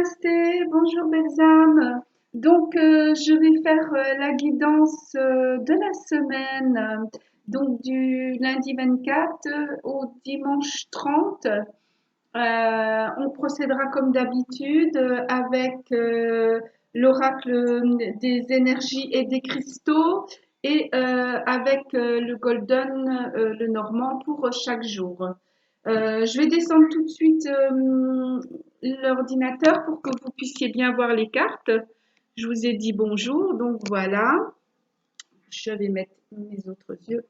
Namasté, bonjour belles âmes. Donc, je vais faire la guidance de la semaine, donc du lundi 24 au dimanche 30. On procédera comme d'habitude avec l'oracle des énergies et des cristaux et avec le golden, le normand pour chaque jour. Je vais descendre tout de suite l'ordinateur pour que vous puissiez bien voir les cartes. Je vous ai dit bonjour, donc voilà. Je vais mettre mes autres yeux.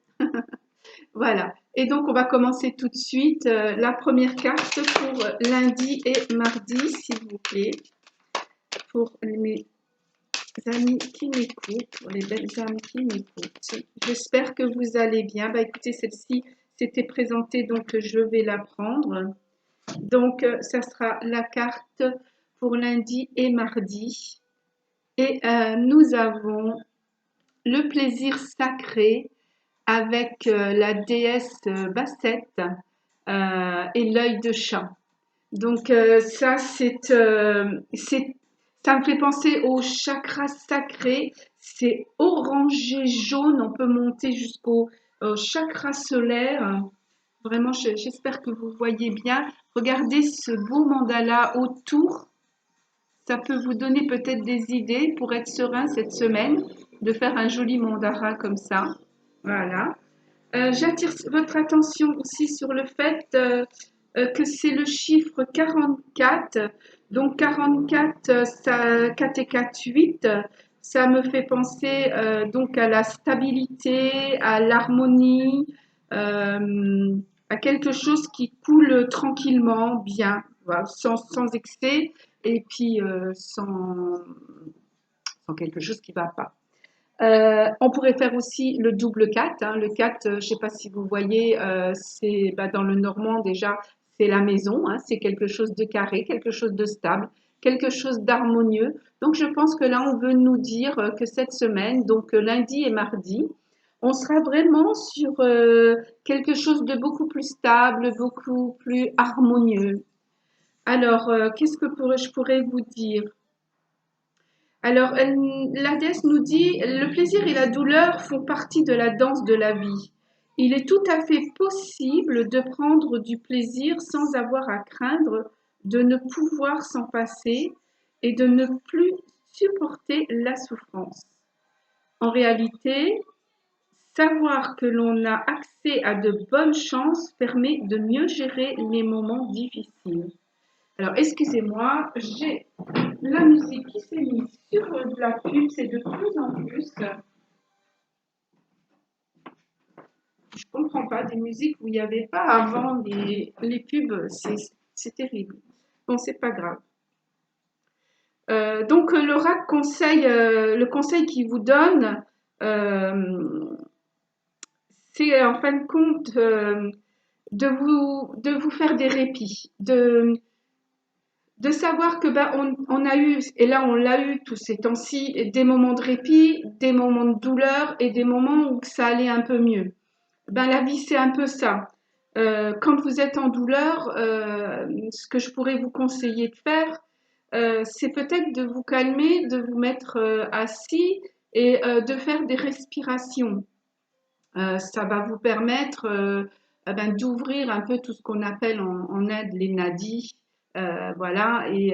Voilà. Et donc, on va commencer tout de suite. La première carte pour lundi et mardi, s'il vous plaît. Pour mes amis qui m'écoutent, pour les belles âmes qui m'écoutent. J'espère que vous allez bien. Bah, écoutez, celle-ci s'était présentée, donc je vais la prendre. Donc, ça sera la carte pour lundi et mardi. Et nous avons le plaisir sacré avec la déesse Bassette et l'œil de chat. Donc ça, ça me fait penser au chakra sacré. C'est orangé jaune. On peut monter jusqu'au chakra solaire. Vraiment, j'espère que vous voyez bien. Regardez ce beau mandala autour. Ça peut vous donner peut-être des idées pour être serein cette semaine, de faire un joli mandala comme ça. Voilà. J'attire votre attention aussi sur le fait que c'est le chiffre 44. Donc 44, ça, 4 et 4, 8. Ça me fait penser donc à la stabilité, à l'harmonie, à quelque chose qui coule tranquillement, bien, voilà, sans excès et puis sans quelque chose qui ne va pas. On pourrait faire aussi le double 4. Hein. Le 4, je ne sais pas si vous voyez, c'est dans le normand déjà, c'est la maison, hein, c'est quelque chose de carré, quelque chose de stable, quelque chose d'harmonieux. Donc je pense que là, on veut nous dire que cette semaine, donc lundi et mardi, on sera vraiment sur quelque chose de beaucoup plus stable, beaucoup plus harmonieux. Alors, qu'est-ce que je pourrais vous dire? Alors, la déesse nous dit, le plaisir et la douleur font partie de la danse de la vie. Il est tout à fait possible de prendre du plaisir sans avoir à craindre de ne pouvoir s'en passer et de ne plus supporter la souffrance. En réalité, savoir que l'on a accès à de bonnes chances permet de mieux gérer les moments difficiles. Alors, excusez-moi, j'ai la musique qui s'est mise sur de la pub, c'est de plus en plus. Je ne comprends pas, des musiques où il n'y avait pas avant les pubs, c'est terrible. Bon, c'est pas grave. Donc, l'oracle conseil, le conseil qu'il vous donne, euh, c'est en fin de compte de vous faire des répits, de savoir que on a eu, et là on l'a eu tous ces temps-ci, des moments de répit, des moments de douleur et des moments où ça allait un peu mieux. La vie c'est un peu ça. Quand vous êtes en douleur, ce que je pourrais vous conseiller de faire, c'est peut-être de vous calmer, de vous mettre assis et de faire des respirations. Ça va vous permettre d'ouvrir un peu tout ce qu'on appelle en Inde les nadis. Voilà, et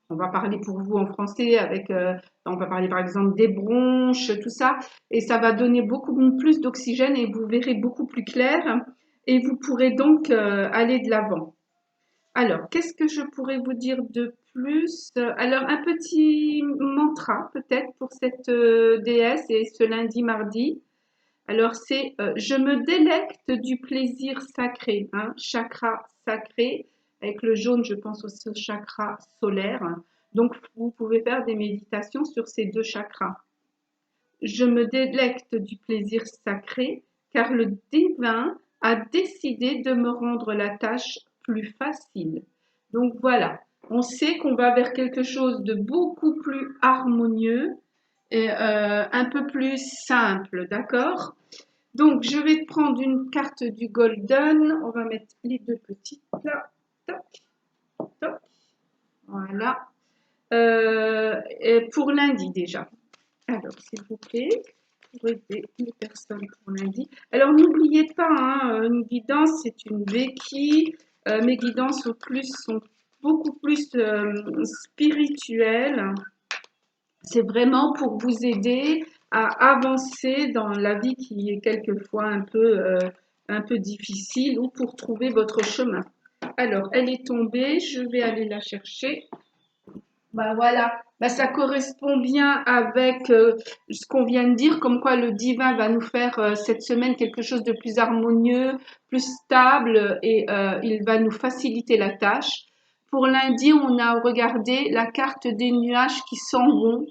on va parler pour vous en français avec, on va parler par exemple des bronches, tout ça, et ça va donner beaucoup plus d'oxygène et vous verrez beaucoup plus clair et vous pourrez donc aller de l'avant. Alors, qu'est-ce que je pourrais vous dire de plus? Alors, un petit mantra peut-être pour cette déesse et ce lundi, mardi. Alors, c'est je me délecte du plaisir sacré, hein, chakra sacré. Avec le jaune, je pense au chakra solaire. Donc, vous pouvez faire des méditations sur ces deux chakras. Je me délecte du plaisir sacré, car le divin a décidé de me rendre la tâche plus facile. Donc voilà, on sait qu'on va vers quelque chose de beaucoup plus harmonieux et un peu plus simple, d'accord? Donc, je vais prendre une carte du Golden. On va mettre les deux petites là. Toc, toc. Voilà. et pour lundi déjà. Alors, s'il vous plaît, pour aider les personnes pour lundi. Alors, n'oubliez pas, hein, une guidance, c'est une béquille. Mes guidances au plus sont beaucoup plus spirituelles. C'est vraiment pour vous aider à avancer dans la vie qui est quelquefois un peu difficile ou pour trouver votre chemin. Alors, elle est tombée, je vais aller la chercher. Bah voilà, bah ça correspond bien avec ce qu'on vient de dire, comme quoi le divin va nous faire cette semaine quelque chose de plus harmonieux, plus stable et il va nous faciliter la tâche. Pour lundi, on a regardé la carte des nuages qui s'en vont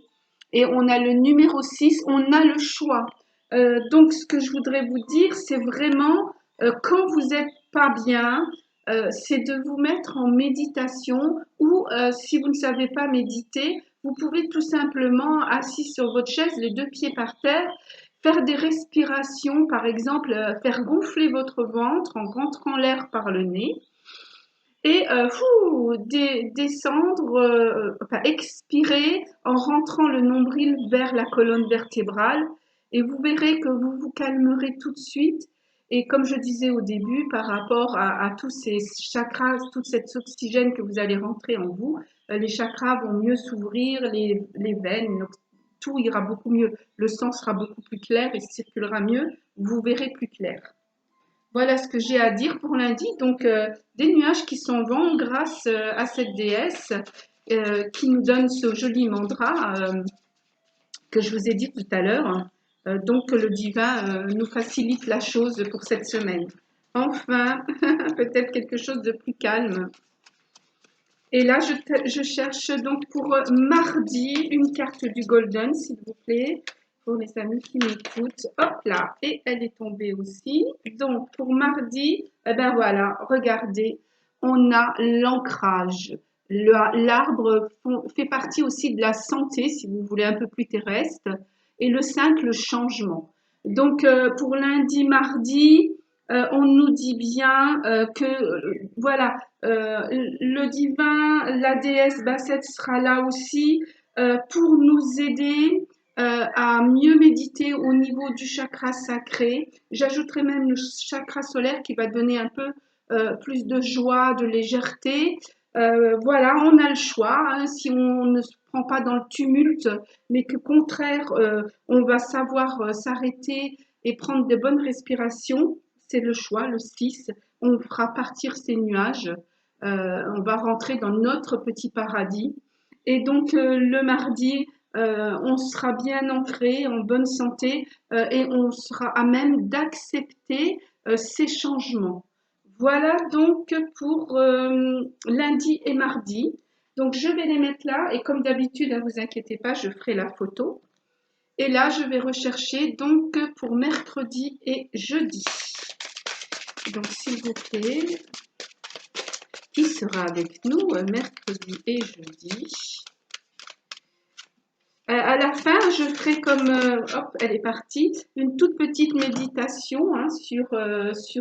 et on a le numéro 6, on a le choix. Donc ce que je voudrais vous dire, c'est vraiment quand vous n'êtes pas bien, c'est de vous mettre en méditation ou si vous ne savez pas méditer, vous pouvez tout simplement, assis sur votre chaise, les deux pieds par terre, faire des respirations, par exemple, faire gonfler votre ventre en rentrant l'air par le nez et descendre, enfin expirer en rentrant le nombril vers la colonne vertébrale et vous verrez que vous vous calmerez tout de suite. Et comme je disais au début, par rapport à tous ces chakras, tout cet oxygène que vous allez rentrer en vous, les chakras vont mieux s'ouvrir, les veines, donc tout ira beaucoup mieux. Le sang sera beaucoup plus clair et circulera mieux. Vous verrez plus clair. Voilà ce que j'ai à dire pour lundi. Donc, des nuages qui s'en vont grâce à cette déesse qui nous donne ce joli mantra que je vous ai dit tout à l'heure. Donc, que le divin nous facilite la chose pour cette semaine. Enfin, peut-être quelque chose de plus calme. Et là, je cherche donc pour mardi une carte du Golden, s'il vous plaît, pour les amis qui m'écoutent. Hop là, et elle est tombée aussi. Donc, pour mardi, eh ben voilà, regardez, on a l'ancrage. L'arbre fait partie aussi de la santé, si vous voulez, un peu plus terrestre. Et le 5, le changement. Donc, pour lundi, mardi, on nous dit bien que, voilà, le divin, la déesse Basset sera là aussi pour nous aider à mieux méditer au niveau du chakra sacré. J'ajouterai même le chakra solaire qui va donner un peu plus de joie, de légèreté. Voilà, on a le choix, hein, si on ne se prend pas dans le tumulte, mais qu'au contraire, on va savoir s'arrêter et prendre de bonnes respirations. C'est le choix, le 6. On fera partir ces nuages. On va rentrer dans notre petit paradis. Et donc le mardi, on sera bien ancré, en bonne santé, et on sera à même d'accepter ces changements. Voilà donc pour lundi et mardi. Donc je vais les mettre là et comme d'habitude, ne vous inquiétez pas, je ferai la photo. Et là, je vais rechercher donc pour mercredi et jeudi. Donc s'il vous plaît, qui sera avec nous mercredi et jeudi. À la fin, je ferai comme, hop, elle est partie, une toute petite méditation hein, sur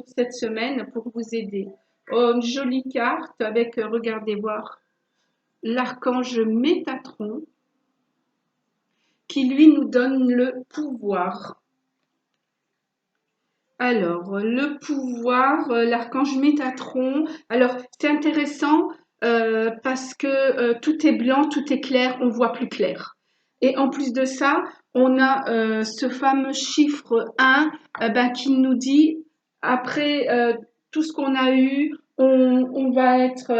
cette semaine pour vous aider. Oh, une jolie carte avec, regardez voir, l'archange Métatron qui lui nous donne le pouvoir. Alors, le pouvoir, l'archange Métatron. Alors, c'est intéressant parce que tout est blanc, tout est clair, on voit plus clair. Et en plus de ça, on a ce fameux chiffre 1 ben, qui nous dit, après tout ce qu'on a eu, on va être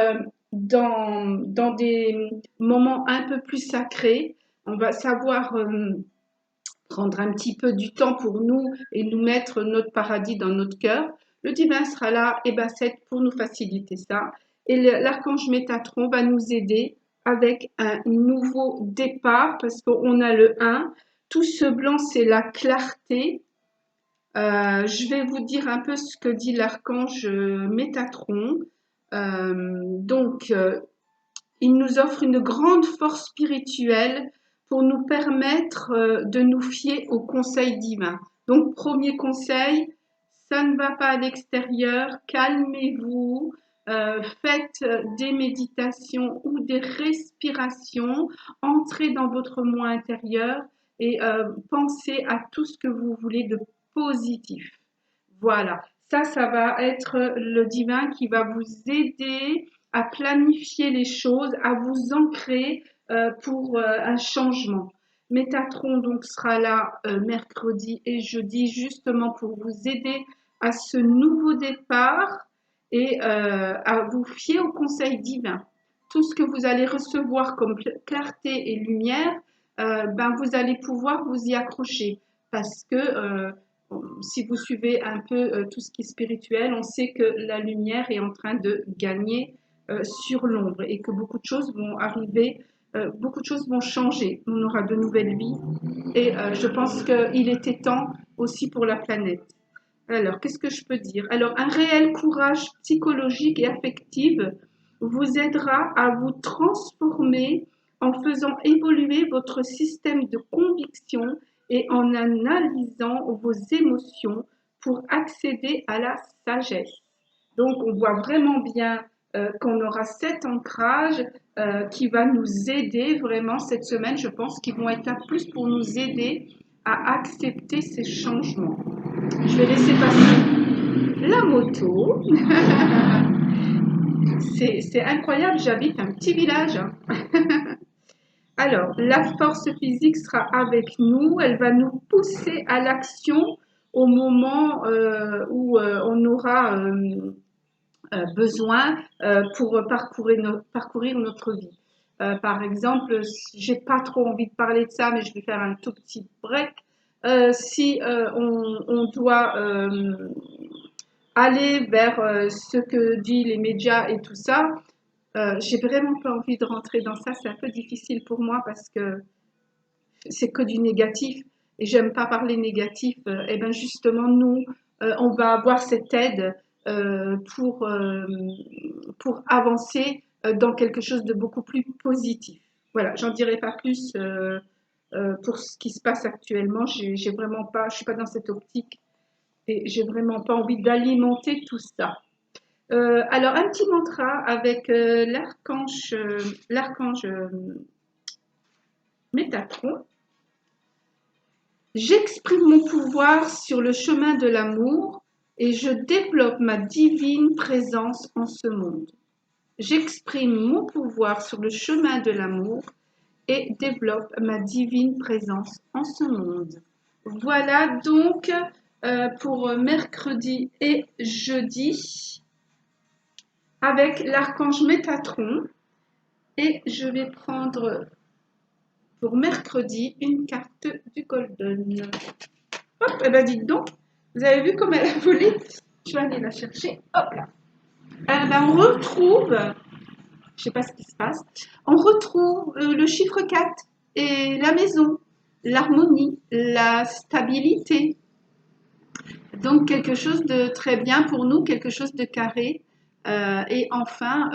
dans des moments un peu plus sacrés. On va savoir prendre un petit peu du temps pour nous et nous mettre notre paradis dans notre cœur. Le divin sera là et Basset pour nous faciliter ça. Et l'archange Métatron va nous aider avec un nouveau départ parce qu'on a le 1. Tout ce blanc, c'est la clarté. Je vais vous dire un peu ce que dit l'archange Métatron. Il nous offre une grande force spirituelle pour nous permettre de nous fier au conseil divin. Donc, premier conseil, ça ne va pas à l'extérieur, calmez-vous, faites des méditations ou des respirations, entrez dans votre moi intérieur et pensez à tout ce que vous voulez de positif. Voilà, ça va être le divin qui va vous aider à planifier les choses, à vous ancrer pour un changement. Métatron donc sera là mercredi et jeudi justement pour vous aider à ce nouveau départ et à vous fier au conseil divin. Tout ce que vous allez recevoir comme clarté et lumière, ben vous allez pouvoir vous y accrocher parce que si vous suivez un peu tout ce qui est spirituel, on sait que la lumière est en train de gagner sur l'ombre et que beaucoup de choses vont arriver, beaucoup de choses vont changer. On aura de nouvelles vies et je pense qu'il était temps aussi pour la planète. Alors, qu'est-ce que je peux dire? Alors, un réel courage psychologique et affectif vous aidera à vous transformer en faisant évoluer votre système de conviction et en analysant vos émotions pour accéder à la sagesse. Donc, on voit vraiment bien qu'on aura cet ancrage qui va nous aider vraiment cette semaine. Je pense qu'ils vont être là plus pour nous aider à accepter ces changements. Je vais laisser passer la moto. C'est incroyable, j'habite un petit village. Hein. Alors, la force physique sera avec nous, elle va nous pousser à l'action au moment où on aura besoin pour parcourir notre vie. Par exemple, j'ai pas trop envie de parler de ça, mais je vais faire un tout petit break. Si on doit aller vers ce que disent les médias et tout ça, j'ai vraiment pas envie de rentrer dans ça. C'est un peu difficile pour moi parce que c'est que du négatif et j'aime pas parler négatif. Et ben justement, nous, on va avoir cette aide pour avancer dans quelque chose de beaucoup plus positif. Voilà, j'en dirai pas plus pour ce qui se passe actuellement. J'ai vraiment pas, je suis pas dans cette optique et j'ai vraiment pas envie d'alimenter tout ça. Alors un petit mantra avec l'archange Métatron. J'exprime mon pouvoir sur le chemin de l'amour et je développe ma divine présence en ce monde. J'exprime mon pouvoir sur le chemin de l'amour et développe ma divine présence en ce monde. Voilà donc pour mercredi et jeudi avec l'archange Métatron. Et je vais prendre pour mercredi une carte du Golden. Hop, et ben dites donc, vous avez vu comme elle a volé? Je vais aller la chercher. Hop là. Ben on retrouve, je sais pas ce qui se passe, on retrouve le chiffre 4 et la maison, l'harmonie, la stabilité. Donc quelque chose de très bien pour nous, quelque chose de carré. Et enfin,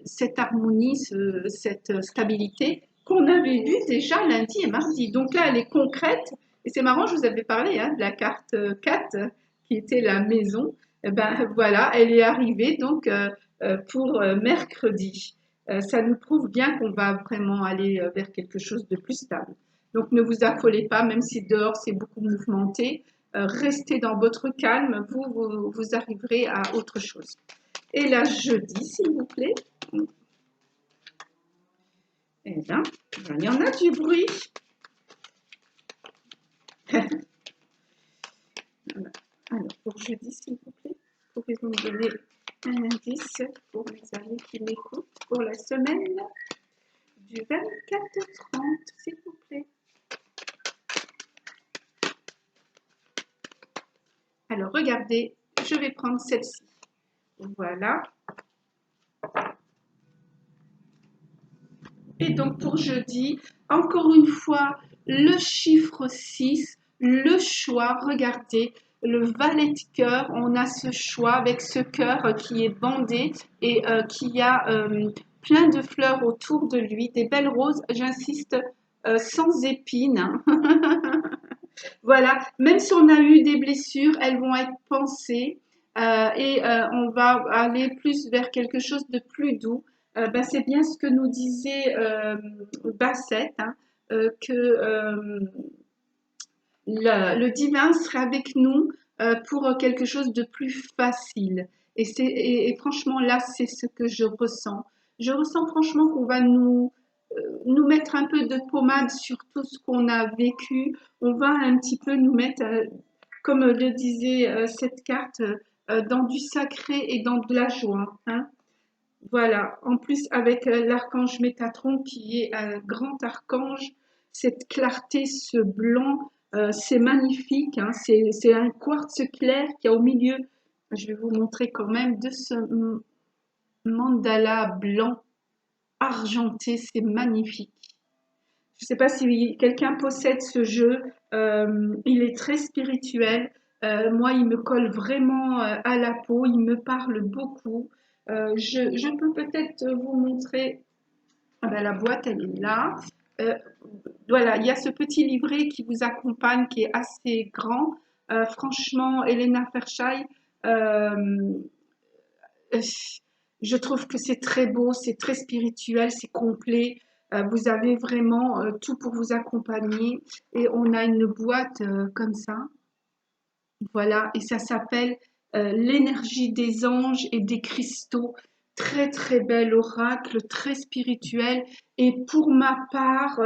cette harmonie, cette stabilité qu'on avait vue déjà lundi et mardi. Donc là, elle est concrète. Et c'est marrant, je vous avais parlé de la carte 4 qui était la maison. Eh ben voilà, elle est arrivée donc pour mercredi. Ça nous prouve bien qu'on va vraiment aller vers quelque chose de plus stable. Donc ne vous affolez pas, même si dehors c'est beaucoup mouvementé. Restez dans votre calme, vous arriverez à autre chose. Et là, jeudi, s'il vous plaît. Eh bien, il y en a du bruit. Alors, pour jeudi, s'il vous plaît, pouvez-vous me donner un indice pour les amis qui m'écoutent pour la semaine du 24-30, s'il vous plaît. Alors, regardez, je vais prendre celle-ci. Voilà. Et donc, pour jeudi, encore une fois, le chiffre 6, le choix. Regardez, le valet de cœur, on a ce choix avec ce cœur qui est bandé et qui a plein de fleurs autour de lui, des belles roses, j'insiste, sans épines. Voilà, même si on a eu des blessures, elles vont être pansées. On va aller plus vers quelque chose de plus doux. C'est bien ce que nous disait Bassett, hein, que le divin serait avec nous pour quelque chose de plus facile. Et franchement, là, c'est ce que je ressens. Je ressens franchement qu'on va nous mettre un peu de pommade sur tout ce qu'on a vécu. On va un petit peu nous mettre, comme le disait cette carte, dans du sacré et dans de la joie, hein. Voilà. En plus, avec l'archange Métatron qui est un grand archange, cette clarté, ce blanc, c'est magnifique, hein. C'est un quartz clair qui a au milieu, je vais vous montrer quand même, de ce mandala blanc argenté, c'est magnifique. Je ne sais pas si quelqu'un possède ce jeu, il est très spirituel. Moi, il me colle vraiment à la peau, il me parle beaucoup. Je peux peut-être vous montrer. Ah ben, la boîte, elle est là. Euh, voilà, il y a ce petit livret qui vous accompagne, qui est assez grand. Franchement, Elena Fairchild, euh, je trouve que c'est très beau, c'est très spirituel, c'est complet. Vous avez vraiment tout pour vous accompagner. Et on a une boîte comme ça. Voilà, et ça s'appelle l'énergie des anges et des cristaux. Très très bel oracle, très spirituel et pour ma part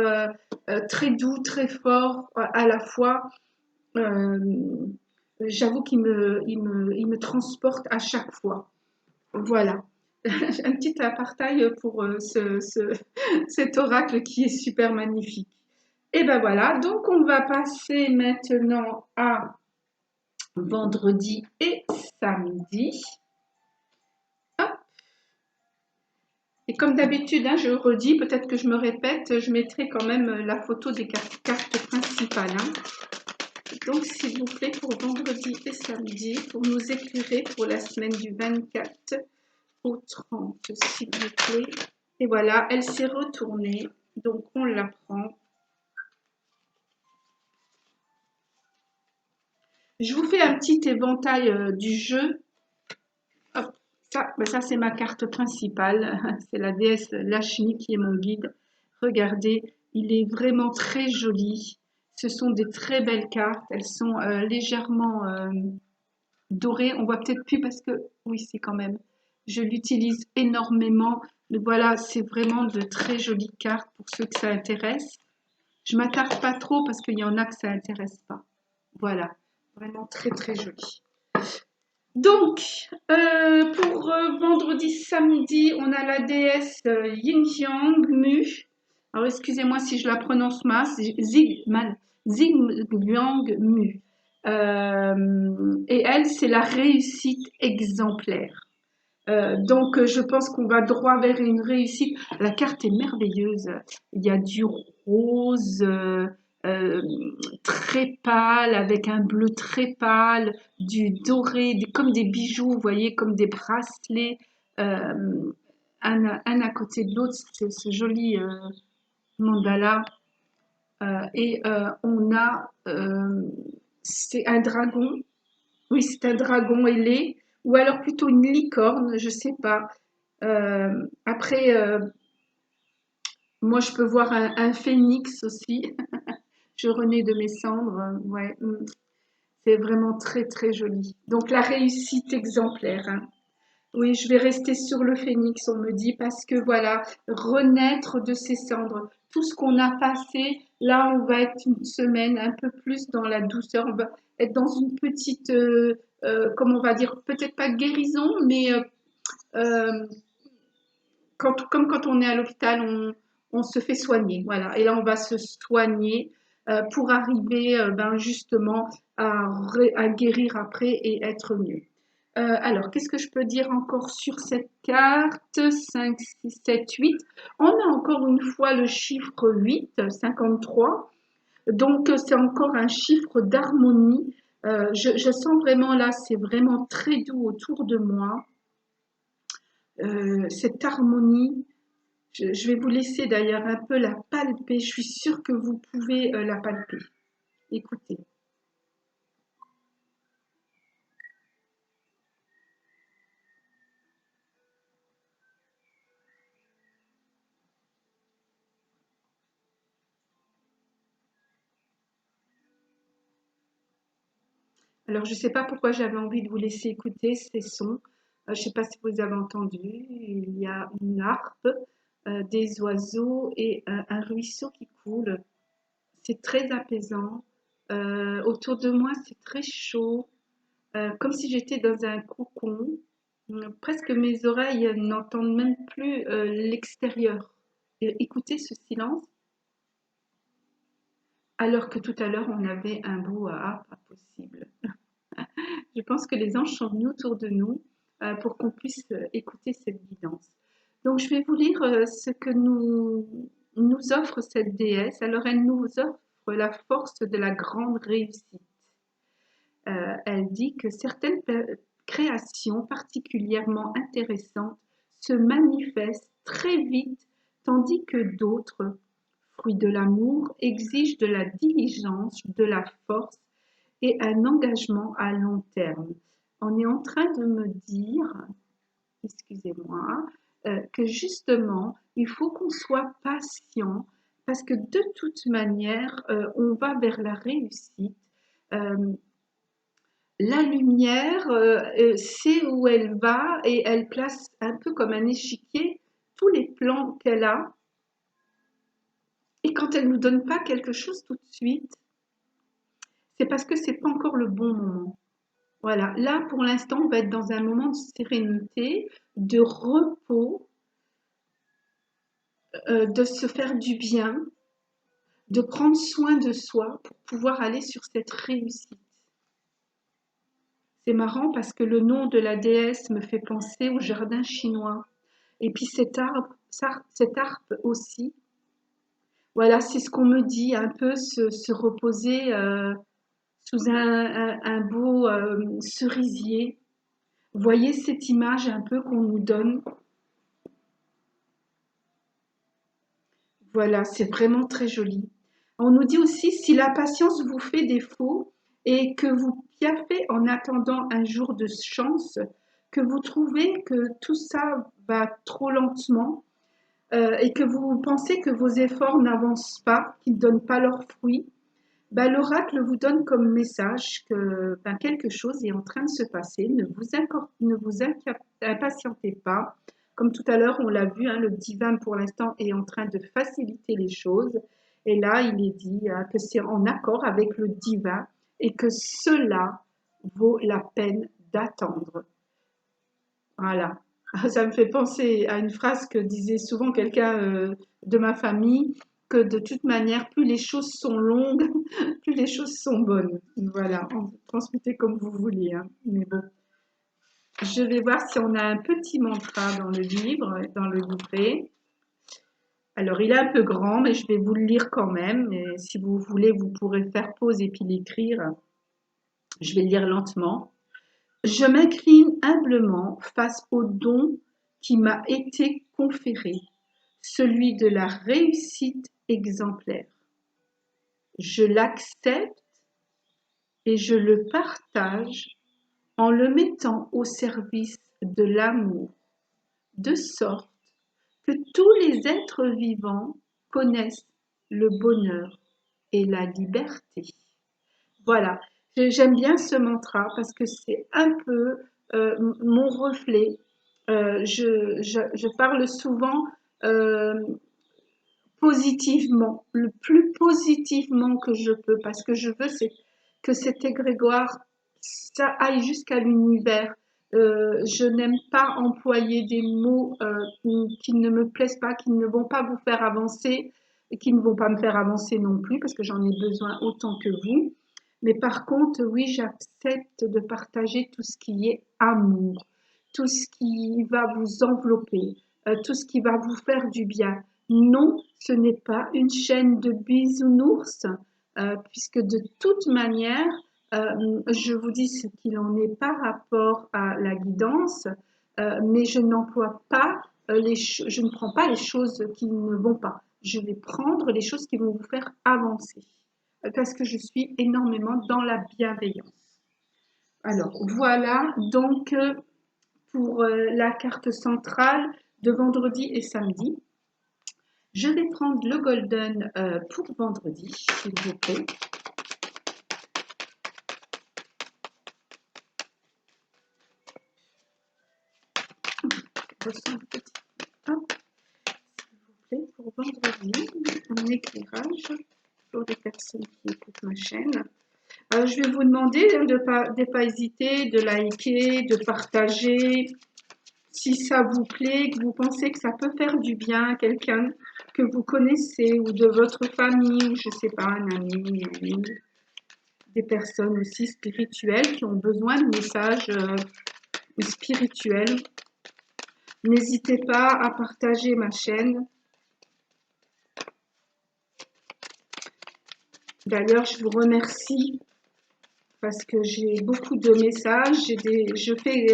très doux, très fort à la fois. Euh, J'avoue il me transporte à chaque fois. Voilà. Un petit apartail pour cet oracle qui est super magnifique. Et ben voilà, donc on va passer maintenant à vendredi et samedi. Hop. Et comme d'habitude, hein, je redis, peut-être que je me répète, je mettrai quand même la photo des cartes principales, hein. Donc, s'il vous plaît, pour vendredi et samedi, pour nous éclairer pour la semaine du 24 au 30, s'il vous plaît. Et voilà, elle s'est retournée, donc on la prend. Je vous fais un petit éventail du jeu. Hop, ça c'est ma carte principale. C'est la déesse Lakshmi qui est mon guide. Regardez, il est vraiment très joli. Ce sont des très belles cartes. Elles sont légèrement dorées. On voit peut-être plus parce que, oui, c'est quand même. Je l'utilise énormément. Mais voilà, c'est vraiment de très jolies cartes pour ceux que ça intéresse. Je m'attarde pas trop parce qu'il y en a que ça intéresse pas. Voilà, vraiment très très joli. Donc, pour vendredi, samedi, on a la déesse Yin Yang Mu. Alors, excusez-moi si je la prononce mal, Zing Yang Mu. Et elle, c'est la réussite exemplaire. Donc, je pense qu'on va droit vers une réussite. La carte est merveilleuse. Il y a du rose euh, très pâle avec un bleu très pâle, du doré, comme des bijoux, vous voyez, comme des bracelets, euh, un à côté de l'autre, ce joli mandala. On a, c'est un dragon. Oui, c'est un dragon ailé, ou alors plutôt une licorne, je sais pas. Après, moi, je peux voir un phénix aussi. Je renais de mes cendres. Ouais, c'est vraiment très, très joli. Donc, la réussite exemplaire, hein. Oui, je vais rester sur le phénix, on me dit, parce que voilà, renaître de ses cendres. Tout ce qu'on a passé, là, on va être une semaine un peu plus dans la douceur. On va être dans une petite, comment on va dire, peut-être pas guérison, mais euh, comme quand on est à l'hôpital, on se fait soigner. Voilà. Et là, on va se soigner pour arriver justement à guérir après et être mieux. Alors, qu'est-ce que je peux dire encore sur cette carte? 5, 6, 7, 8. On a encore une fois le chiffre 8, 53. Donc, c'est encore un chiffre d'harmonie. Je sens vraiment là, c'est vraiment très doux autour de moi. Cette harmonie, je vais vous laisser d'ailleurs un peu la palper. Je suis sûre que vous pouvez la palper. Écoutez. Alors, je ne sais pas pourquoi j'avais envie de vous laisser écouter ces sons. Je ne sais pas si vous avez entendu. Il y a une harpe, des oiseaux et un ruisseau qui coule. C'est très apaisant. Autour de moi, c'est très chaud, comme si j'étais dans un cocon. Presque mes oreilles n'entendent même plus l'extérieur. Et écoutez ce silence, alors que tout à l'heure, on avait un brouhaha pas possible. Je pense que les anges sont venus autour de nous pour qu'on puisse écouter cette guidance. Donc, je vais vous lire ce que nous offre cette déesse. Alors, elle nous offre la force de la grande réussite. Elle dit que certaines créations particulièrement intéressantes se manifestent très vite, tandis que d'autres, fruits de l'amour, exigent de la diligence, de la force et un engagement à long terme. On est en train de me dire, excusez-moi, que justement, il faut qu'on soit patient parce que de toute manière, on va vers la réussite. Euh, la lumière sait où elle va et elle place un peu comme un échiquier tous les plans qu'elle a. Et quand elle ne nous donne pas quelque chose tout de suite, c'est parce que c'est pas encore le bon moment. Voilà, là pour l'instant, on va être dans un moment de sérénité, de repos, de se faire du bien, de prendre soin de soi pour pouvoir aller sur cette réussite. C'est marrant parce que le nom de la déesse me fait penser au jardin chinois. Et puis cette harpe aussi. Voilà, c'est ce qu'on me dit, un peu se reposer sous un beau cerisier. Vous voyez cette image un peu qu'on nous donne. Voilà, c'est vraiment très joli. On nous dit aussi, si la patience vous fait défaut et que vous piaffez en attendant un jour de chance, que vous trouvez que tout ça va trop lentement, et que vous pensez que vos efforts n'avancent pas, qu'ils ne donnent pas leurs fruits, ben, l'oracle vous donne comme message que ben, quelque chose est en train de se passer. Ne vous impatientez pas. Comme tout à l'heure, on l'a vu, hein, le divin pour l'instant est en train de faciliter les choses. Et là, il est dit que c'est en accord avec le divin et que cela vaut la peine d'attendre. Voilà. Ça me fait penser à une phrase que disait souvent quelqu'un de ma famille, que de toute manière, plus les choses sont longues, plus les choses sont bonnes. Voilà, transmettez comme vous voulez, hein. Mais bon, je vais voir si on a un petit mantra dans le livre, dans le livret. Alors, il est un peu grand, mais je vais vous le lire quand même. Et si vous voulez, vous pourrez faire pause et puis l'écrire. Je vais le lire lentement. Je m'incline humblement face au don qui m'a été conféré, celui de la réussite exemplaire. Je l'accepte et je le partage en le mettant au service de l'amour, de sorte que tous les êtres vivants connaissent le bonheur et la liberté. Voilà, j'aime bien ce mantra parce que c'est un peu mon reflet. Je parle souvent euh, positivement, le plus positivement que je peux, parce que je veux que cet égrégoire, ça aille jusqu'à l'univers. Je n'aime pas employer des mots qui ne me plaisent pas, qui ne vont pas vous faire avancer, et qui ne vont pas me faire avancer non plus, parce que j'en ai besoin autant que vous. Mais par contre, oui, j'accepte de partager tout ce qui est amour, tout ce qui va vous envelopper, tout ce qui va vous faire du bien. Non, ce n'est pas une chaîne de bisounours, puisque de toute manière, je vous dis ce qu'il en est par rapport à la guidance, mais je n'emploie pas je ne prends pas les choses qui ne vont pas. Je vais prendre les choses qui vont vous faire avancer, parce que je suis énormément dans la bienveillance. Alors voilà donc pour la carte centrale de vendredi et samedi. Je vais prendre le golden pour vendredi, s'il vous plaît. ressens un petit peu. Hop, s'il vous plaît, pour vendredi, un éclairage pour les personnes qui écoutent ma chaîne. Je vais vous demander de pas hésiter, de liker, de partager. Si ça vous plaît, que vous pensez que ça peut faire du bien à quelqu'un que vous connaissez ou de votre famille, ou je sais pas, un ami, une amie, des personnes aussi spirituelles qui ont besoin de messages spirituels. N'hésitez pas à partager ma chaîne. D'ailleurs, je vous remercie parce que j'ai beaucoup de messages. Je fais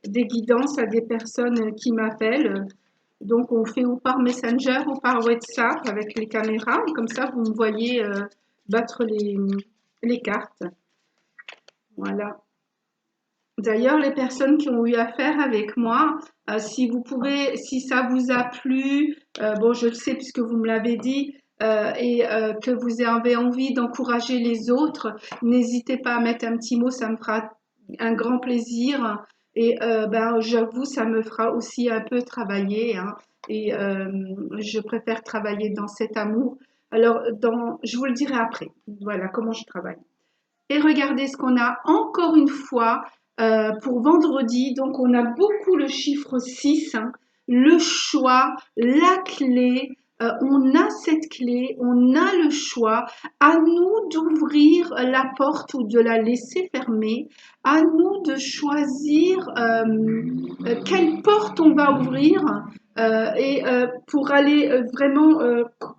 des guidances à des personnes qui m'appellent. Donc, on fait ou par Messenger ou par WhatsApp avec les caméras. Et comme ça, vous me voyez battre les cartes. Voilà. D'ailleurs, les personnes qui ont eu affaire avec moi, si vous pouvez, si ça vous a plu, bon, je le sais puisque vous me l'avez dit, et que vous avez envie d'encourager les autres, n'hésitez pas à mettre un petit mot, ça me fera un grand plaisir. Et ben, j'avoue, ça me fera aussi un peu travailler, hein, et je préfère travailler dans cet amour. Alors, je vous le dirai après. Voilà comment je travaille. Et regardez ce qu'on a encore une fois pour vendredi. Donc, on a beaucoup le chiffre 6, hein, le choix, la clé. On a cette clé, on a le choix. À nous d'ouvrir la porte ou de la laisser fermer. À nous de choisir quelle porte on va ouvrir et pour aller vraiment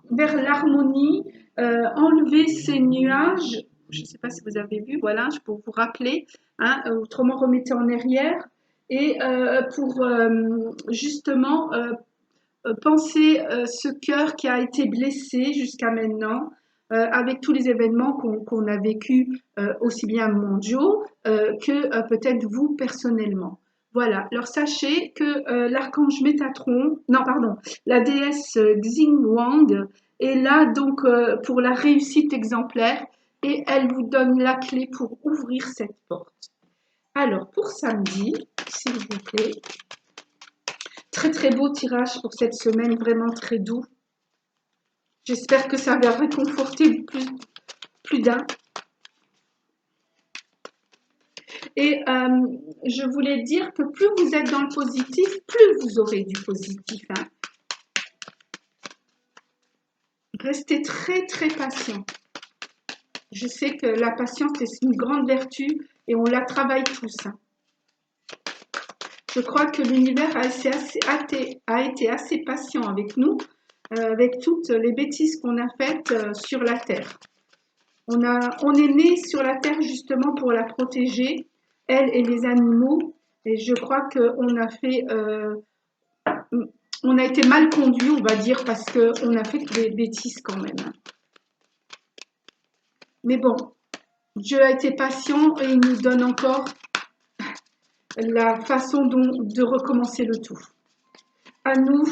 vers l'harmonie, enlever ces nuages. Je ne sais pas si vous avez vu, voilà, pour vous rappeler, hein, autrement remettez en arrière, et pour justement penser ce cœur qui a été blessé jusqu'à maintenant, avec tous les événements qu'on a vécus, aussi bien mondiaux que peut-être vous personnellement. Voilà, alors sachez que l'archange Métatron, non pardon, la déesse Xingwang est là donc pour la réussite exemplaire et elle vous donne la clé pour ouvrir cette porte. Alors pour samedi, s'il vous plaît, très très beau tirage pour cette semaine, vraiment très doux. J'espère que ça va réconforter plus d'un. Et je voulais dire que plus vous êtes dans le positif, plus vous aurez du positif, hein. Restez très très patient. Je sais que la patience est une grande vertu et on la travaille tous, hein. Je crois que l'univers a été assez patient avec nous, avec toutes les bêtises qu'on a faites sur la Terre. On est né sur la Terre justement pour la protéger, elle et les animaux. Et je crois qu'on a fait, on a été mal conduit, on va dire, parce qu'on a fait des bêtises quand même. Mais bon, Dieu a été patient et il nous donne encore la façon de recommencer le tout. À nous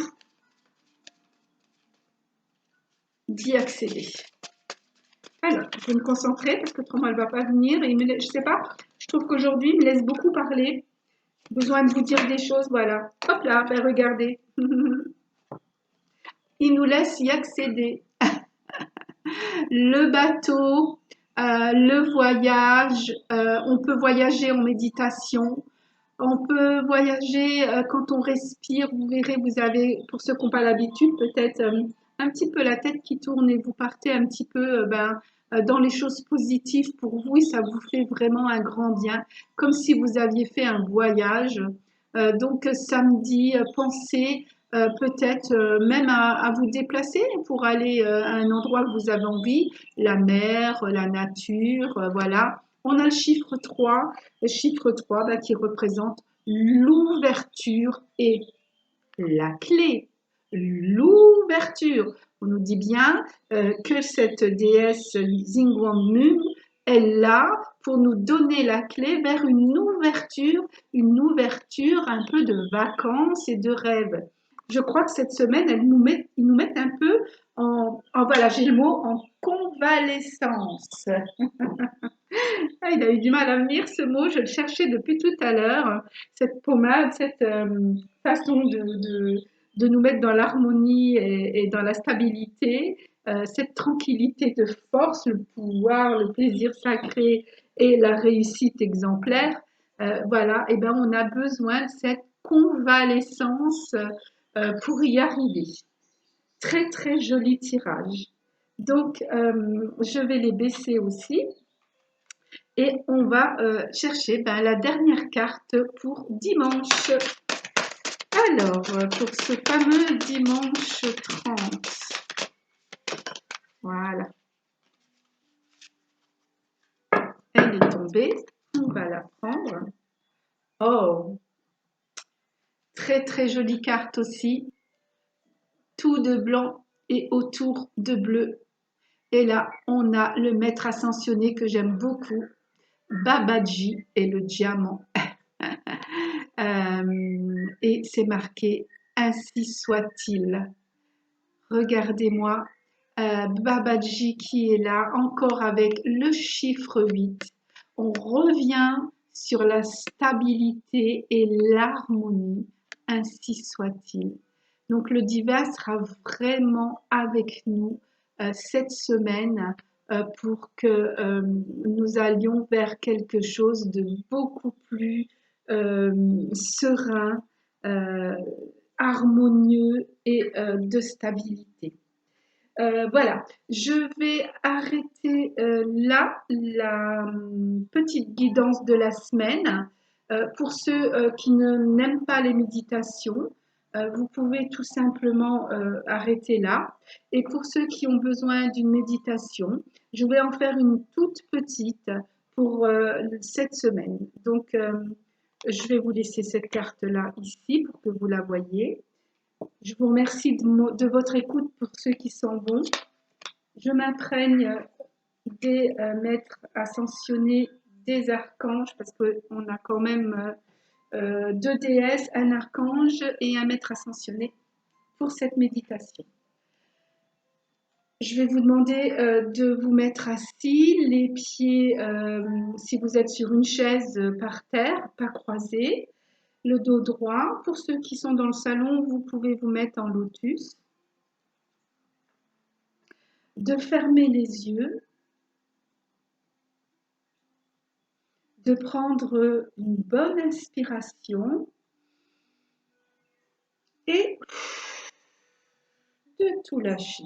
d'y accéder. Alors, je vais me concentrer parce que autrement elle ne va pas venir. Et je ne sais pas, je trouve qu'aujourd'hui, il me laisse beaucoup parler. Besoin de vous dire des choses, voilà. Hop là, ben regardez. Il nous laisse y accéder. Le bateau, le voyage, on peut voyager en méditation. On peut voyager quand on respire. Vous verrez, vous avez, pour ceux qui n'ont pas l'habitude, peut-être un petit peu la tête qui tourne et vous partez un petit peu dans les choses positives pour vous et ça vous fait vraiment un grand bien, comme si vous aviez fait un voyage. Donc samedi, pensez peut-être même à vous déplacer pour aller à un endroit que vous avez envie, la mer, la nature, voilà. On a le chiffre 3, le chiffre 3 qui représente l'ouverture et la clé. L'ouverture. On nous dit bien que cette déesse Xingwang est là pour nous donner la clé vers une ouverture un peu de vacances et de rêves. Je crois que cette semaine, ils nous mettent un peu voilà, j'ai le mot, en convalescence. Ah, il a eu du mal à me lire ce mot, je le cherchais depuis tout à l'heure. Cette pommade, cette façon de nous mettre dans l'harmonie et dans la stabilité, cette tranquillité de force, le pouvoir, le plaisir sacré et la réussite exemplaire. Voilà, et ben on a besoin de cette convalescence pour y arriver. Très très joli tirage. Donc je vais les baisser aussi. Et on va chercher la dernière carte pour dimanche. Alors, pour ce fameux dimanche 30, voilà, elle est tombée. On va la prendre. Oh, très très jolie carte aussi. Tout de blanc et autour de bleu. Et là, on a le maître ascensionné que j'aime beaucoup, Babaji et le diamant. Et c'est marqué ainsi soit-il. Regardez-moi, Babaji qui est là, encore avec le chiffre 8. On revient sur la stabilité et l'harmonie, ainsi soit-il. Donc le divin sera vraiment avec nous cette semaine pour que nous allions vers quelque chose de beaucoup plus serein, euh, harmonieux et de stabilité. Voilà, je vais arrêter là la petite guidance de la semaine. Pour ceux qui n'aiment pas les méditations, vous pouvez tout simplement arrêter là. Et pour ceux qui ont besoin d'une méditation, je vais en faire une toute petite pour cette semaine. Donc, je vais vous laisser cette carte-là ici pour que vous la voyez. Je vous remercie de votre écoute pour ceux qui s'en vont. Je m'imprègne des maîtres ascensionnés, des archanges, parce qu'on a quand même deux déesses, un archange et un maître ascensionné pour cette méditation. Je vais vous demander de vous mettre assis, les pieds, si vous êtes sur une chaise, par terre, pas croisés, le dos droit. Pour ceux qui sont dans le salon, vous pouvez vous mettre en lotus. De fermer les yeux, de prendre une bonne inspiration et de tout lâcher.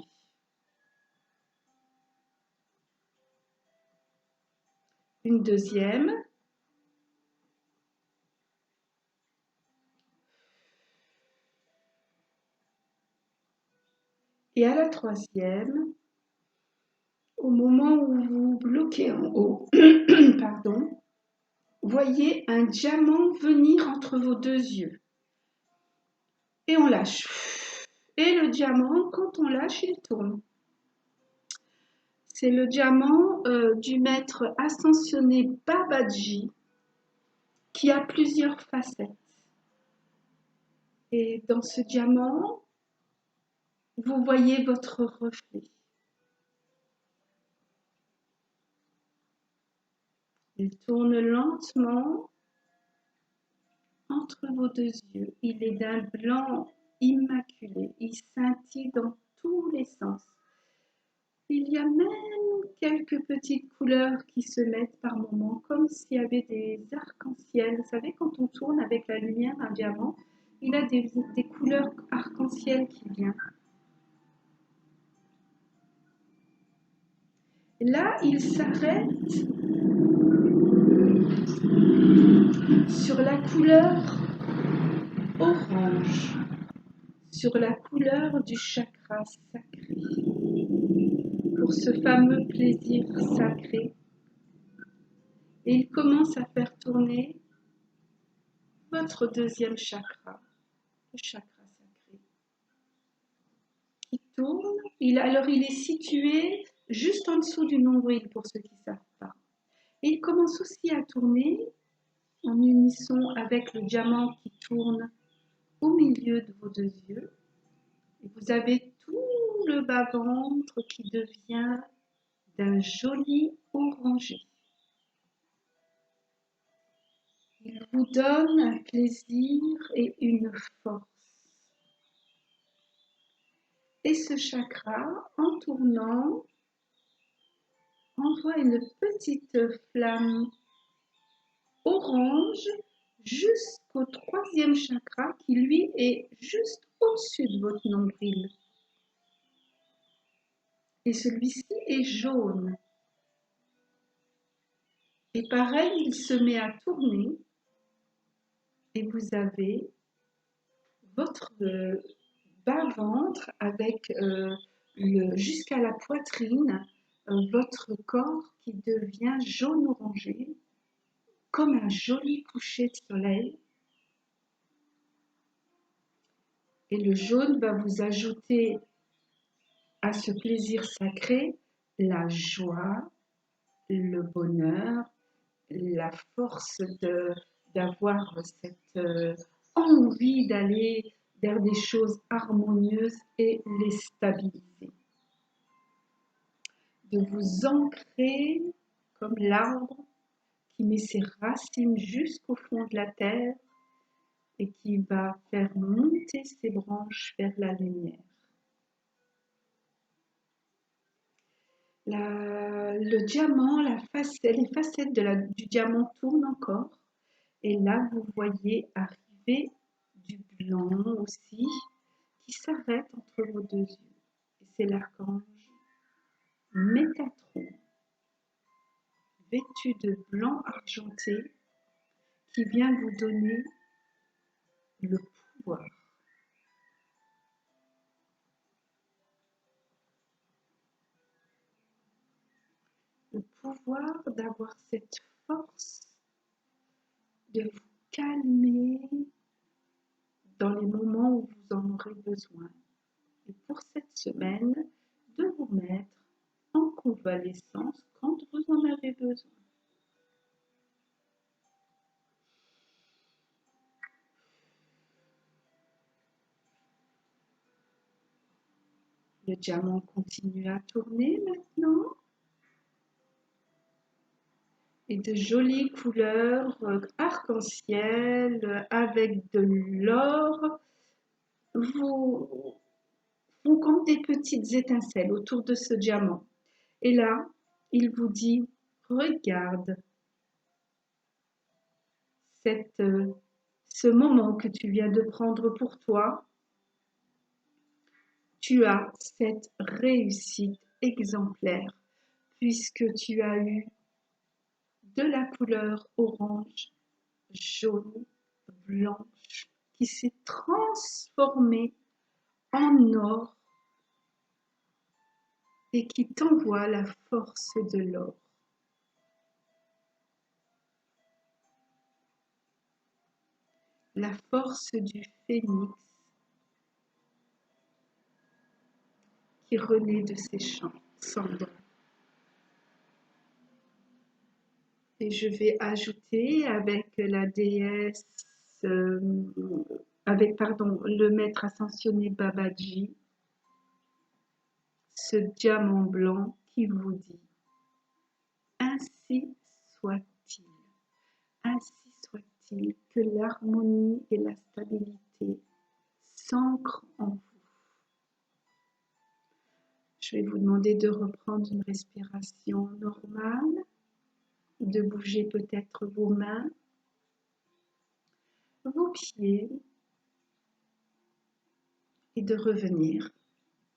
Une deuxième. Et à la troisième, au moment où vous bloquez en haut, pardon, voyez un diamant venir entre vos deux yeux. Et on lâche. Et le diamant, quand on lâche, il tourne. C'est le diamant du maître ascensionné Babaji qui a plusieurs facettes. Et dans ce diamant, vous voyez votre reflet. Il tourne lentement entre vos deux yeux. Il est d'un blanc immaculé. Il scintille dans tous les sens. Il y a même quelques petites couleurs qui se mettent par moments, comme s'il y avait des arcs-en-ciel. Vous savez, quand on tourne avec la lumière un diamant, il a des couleurs arc-en-ciel qui viennent. Là, il s'arrête sur la couleur orange, sur la couleur du chakra sacré, pour ce fameux plaisir sacré. Et il commence à faire tourner votre deuxième chakra, le chakra sacré. Il tourne, alors il est situé juste en dessous du nombril pour ceux qui ne savent pas. Et il commence aussi à tourner en unisson avec le diamant qui tourne au milieu de vos deux yeux. Et vous avez tout le bas-ventre qui devient d'un joli orangé. Il vous donne un plaisir et une force. Et ce chakra, en tournant, envoie une petite flamme orange jusqu'au 3e chakra qui lui est juste au-dessus de votre nombril. Et celui-ci est jaune. Et pareil, il se met à tourner et vous avez votre bas-ventre avec jusqu'à la poitrine, votre corps qui devient jaune-orangé, comme un joli coucher de soleil. Et le jaune va vous ajouter à ce plaisir sacré la joie, le bonheur, la force d'avoir cette envie d'aller vers des choses harmonieuses et les stabiliser. De vous ancrer comme l'arbre qui met ses racines jusqu'au fond de la terre et qui va faire monter ses branches vers la lumière. Le diamant, les facettes du diamant tournent encore. Et là, vous voyez arriver du blanc aussi qui s'arrête entre vos deux yeux. Et c'est l'archange Métatron, vêtu de blanc argenté, qui vient vous donner le pouvoir. Le pouvoir d'avoir cette force de vous calmer dans les moments où vous en aurez besoin. Et pour cette semaine, de vous mettre en convalescence quand vous en avez besoin. Le diamant continue à tourner maintenant. Et de jolies couleurs arc-en-ciel avec de l'or font comme des petites étincelles autour de ce diamant. Et là, il vous dit, regarde ce moment que tu viens de prendre pour toi. Tu as cette réussite exemplaire puisque tu as eu de la couleur orange, jaune, blanche qui s'est transformée en or et qui t'envoie la force de l'or. La force du phénix qui renaît de ses cendres. Et je vais ajouter avec la déesse, le maître ascensionné Babaji, ce diamant blanc qui vous dit « Ainsi soit-il, ainsi soit-il que l'harmonie et la stabilité s'ancrent en vous. » Je vais vous demander de reprendre une respiration normale, de bouger peut-être vos mains, vos pieds et de revenir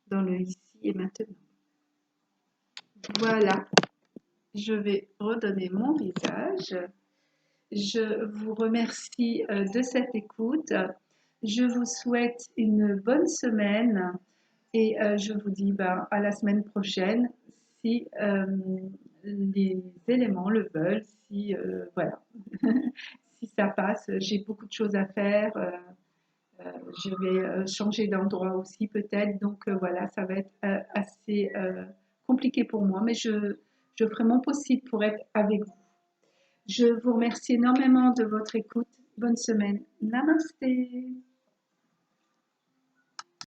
dans le ici et maintenant. Voilà, je vais redonner mon visage. Je vous remercie de cette écoute. Je vous souhaite une bonne semaine et je vous dis à la semaine prochaine si les éléments le veulent, si voilà, si ça passe. J'ai beaucoup de choses à faire. Je vais changer d'endroit aussi peut-être, donc voilà, ça va être assez compliqué pour moi, mais je ferai mon possible pour être avec vous. Je vous remercie énormément de votre écoute. Bonne semaine. Namasté.